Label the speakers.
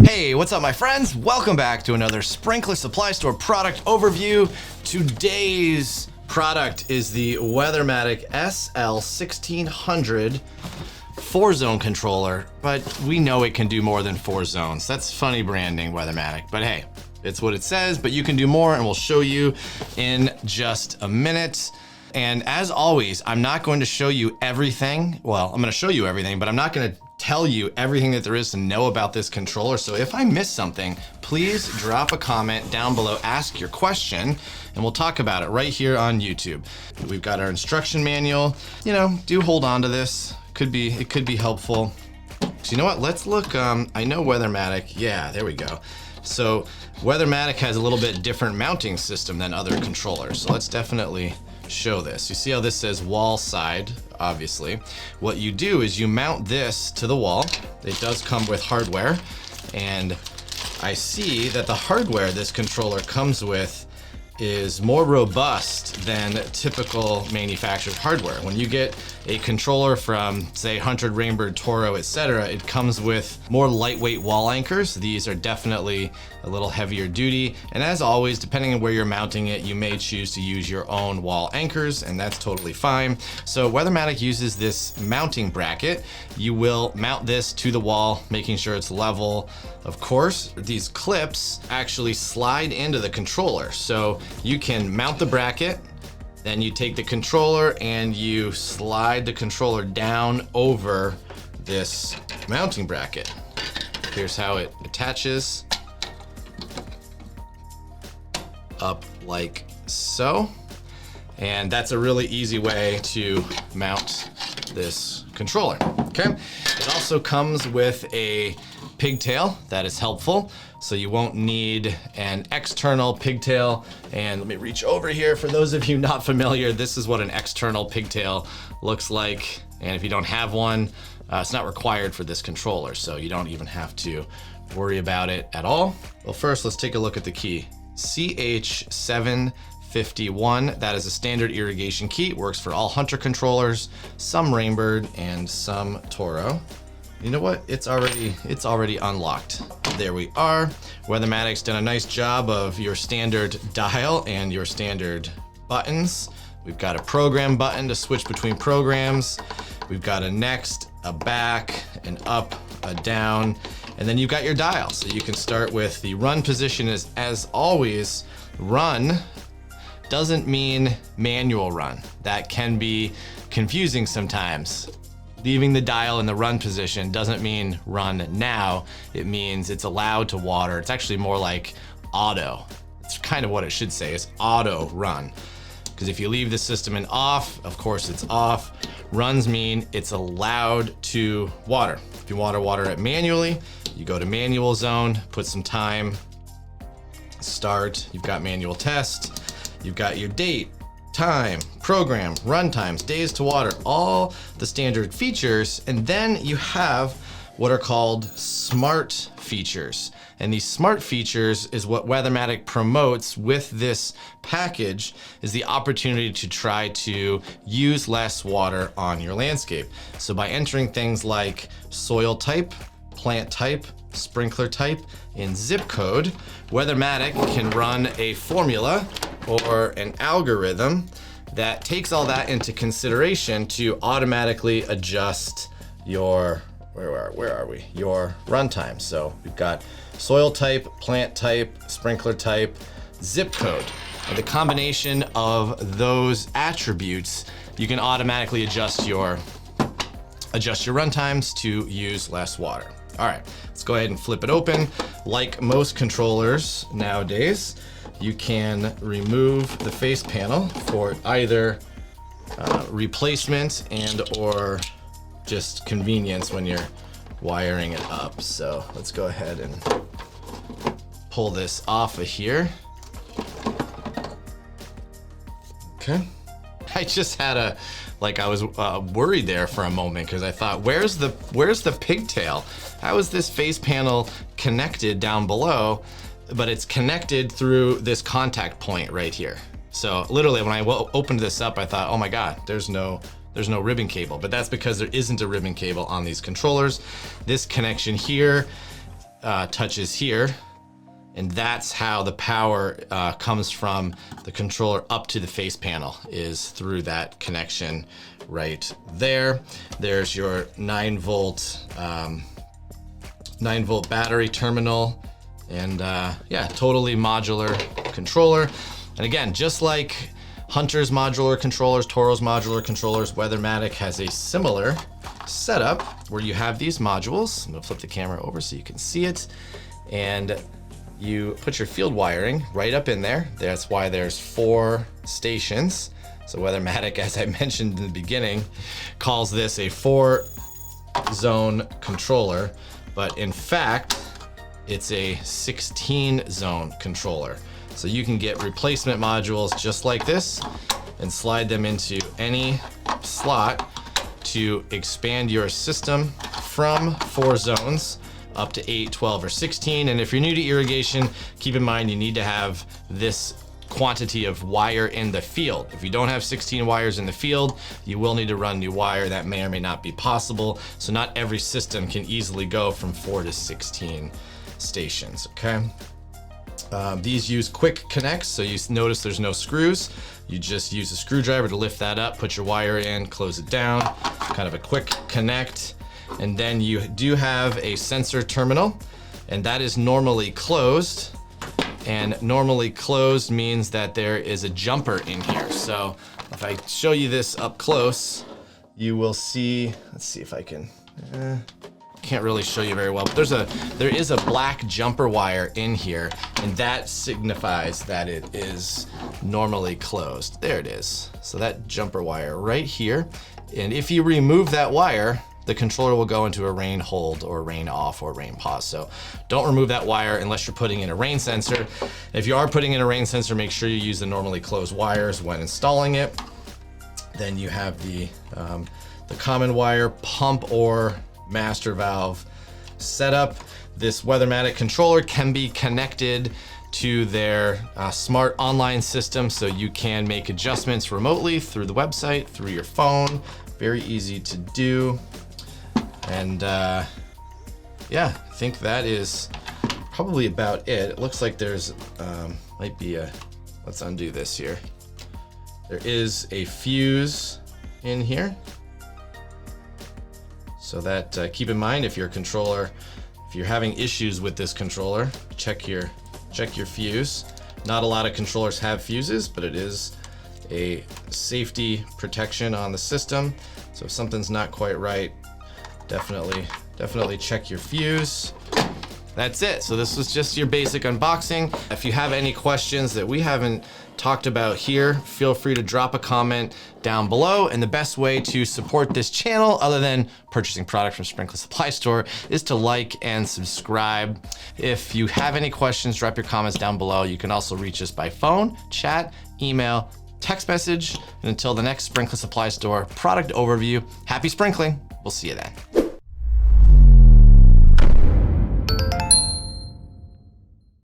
Speaker 1: Hey, what's up my friends? Welcome back to another Sprinkler Supply Store product overview. Today's product is the Weathermatic SL1600 4-zone controller, but we know it can do more than 4 zones. That's funny branding, Weathermatic, but hey, it's what it says, but you can do more and we'll show you in just a minute. And as always, I'm not going to show you everything. Well, I'm going to show you everything, but I'm not going to tell you everything that there is to know about this controller. So if I miss something, please drop a comment down below, ask your question, and we'll talk about it right here on YouTube. We've got our instruction manual. You know, do hold on to this. It could be helpful. So you know what? Let's look. I know Weathermatic. Yeah, there we go. So Weathermatic has a little bit different mounting system than other controllers. So let's definitely show this. You see how this says wall side, obviously. What you do is you mount this to the wall. It does come with hardware, and I see that the hardware this controller comes with is more robust than typical manufactured hardware. When you get a controller from, say, Hunter, Rainbird, Toro, etc., it comes with more lightweight wall anchors. These are definitely a little heavier duty. And as always, depending on where you're mounting it, you may choose to use your own wall anchors, and that's totally fine. So Weathermatic uses this mounting bracket. You will mount this to the wall, making sure it's level. Of course, these clips actually slide into the controller. So you can mount the bracket, then you take the controller and you slide the controller down over this mounting bracket. Here's how it attaches. Up like so. And that's a really easy way to mount this controller, okay? It also comes with a pigtail that is helpful, so you won't need an external pigtail. And let me reach over here. For those of you not familiar, this is what an external pigtail looks like. And if you don't have one, it's not required for this controller, so you don't even have to worry about it at all. Well, first, let's take a look at the key. CH751, that is a standard irrigation key. It works for all Hunter controllers, some Rainbird, and some Toro. You know what? It's already unlocked. There we are. Weathermatic's done a nice job of your standard dial and your standard buttons. We've got a program button to switch between programs. We've got a next, a back, an up, a down, and then you've got your dial. So you can start with the run position. As always, run doesn't mean manual run. That can be confusing sometimes. Leaving the dial in the run position doesn't mean run now. It means it's allowed to water. It's actually more like auto. It's kind of what it should say, is auto run. Because if you leave the system in off, of course it's off. Runs mean it's allowed to water. If you want to water it manually, you go to manual zone, put some time, start. You've got manual test. You've got your date, time, program, run times, days to water, all the standard features. And then you have what are called smart features. And these smart features is what Weathermatic promotes with this package, is the opportunity to try to use less water on your landscape. So by entering things like soil type, plant type, sprinkler type, and zip code, Weathermatic can run a formula or an algorithm that takes all that into consideration to automatically adjust your, where are we? Your runtime. So we've got soil type, plant type, sprinkler type, zip code. And the combination of those attributes, you can automatically adjust your runtimes to use less water. All right, let's go ahead and flip it open. Like most controllers nowadays, you can remove the face panel for either replacement and or just convenience when you're wiring it up. So let's go ahead and pull this off of here. Okay. I just had I was worried there for a moment because I thought, where's the pigtail? How is this face panel connected down below? But it's connected through this contact point right here. So literally when I opened this up, I thought, oh my God, there's no ribbon cable, but that's because there isn't a ribbon cable on these controllers. This connection here touches here. And that's how the power comes from the controller up to the face panel, is through that connection right there. There's your 9-volt battery terminal, and yeah, totally modular controller. And again, just like Hunter's modular controllers, Toro's modular controllers, Weathermatic has a similar setup where you have these modules. I'm gonna flip the camera over so you can see it. And you put your field wiring right up in there. That's why there's 4 stations. So Weathermatic, as I mentioned in the beginning, calls this a 4-zone controller, but in fact, it's a 16-zone controller. So you can get replacement modules just like this and slide them into any slot to expand your system from 4 zones up to 8, 12, or 16. And if you're new to irrigation, keep in mind you need to have this quantity of wire in the field. If you don't have 16 wires in the field, you will need to run new wire. That may or may not be possible. So not every system can easily go from 4 to 16 stations, okay? These use quick connects, so you notice there's no screws. You just use a screwdriver to lift that up, put your wire in, close it down, kind of a quick connect. And then you do have a sensor terminal, and that is normally closed. And normally closed means that there is a jumper in here. So if I show you this up close, you will see, let's see if I can, can't really show you very well, but there is a black jumper wire in here, and that signifies that it is normally closed. There it is. So that jumper wire right here. And if you remove that wire, the controller will go into a rain hold or rain off or rain pause. So don't remove that wire unless you're putting in a rain sensor. If you are putting in a rain sensor, make sure you use the normally closed wires when installing it. Then you have the common wire pump or master valve setup. This Weathermatic controller can be connected to their smart online system, so you can make adjustments remotely through the website, through your phone. Very easy to do. And yeah, I think that is probably about it. It looks like there's, might be a, let's undo this here. There is a fuse in here. So that, keep in mind, if your controller, if you're having issues with this controller, check your fuse. Not a lot of controllers have fuses, but it is a safety protection on the system. So if something's not quite right, definitely check your fuse. That's it. So this was just your basic unboxing. If you have any questions that we haven't talked about here, feel free to drop a comment down below. And the best way to support this channel, other than purchasing product from Sprinkler Supply Store, is to like and subscribe. If you have any questions, drop your comments down below. You can also reach us by phone, chat, email, text message. And until the next Sprinkler Supply Store product overview, happy sprinkling. We'll see you then.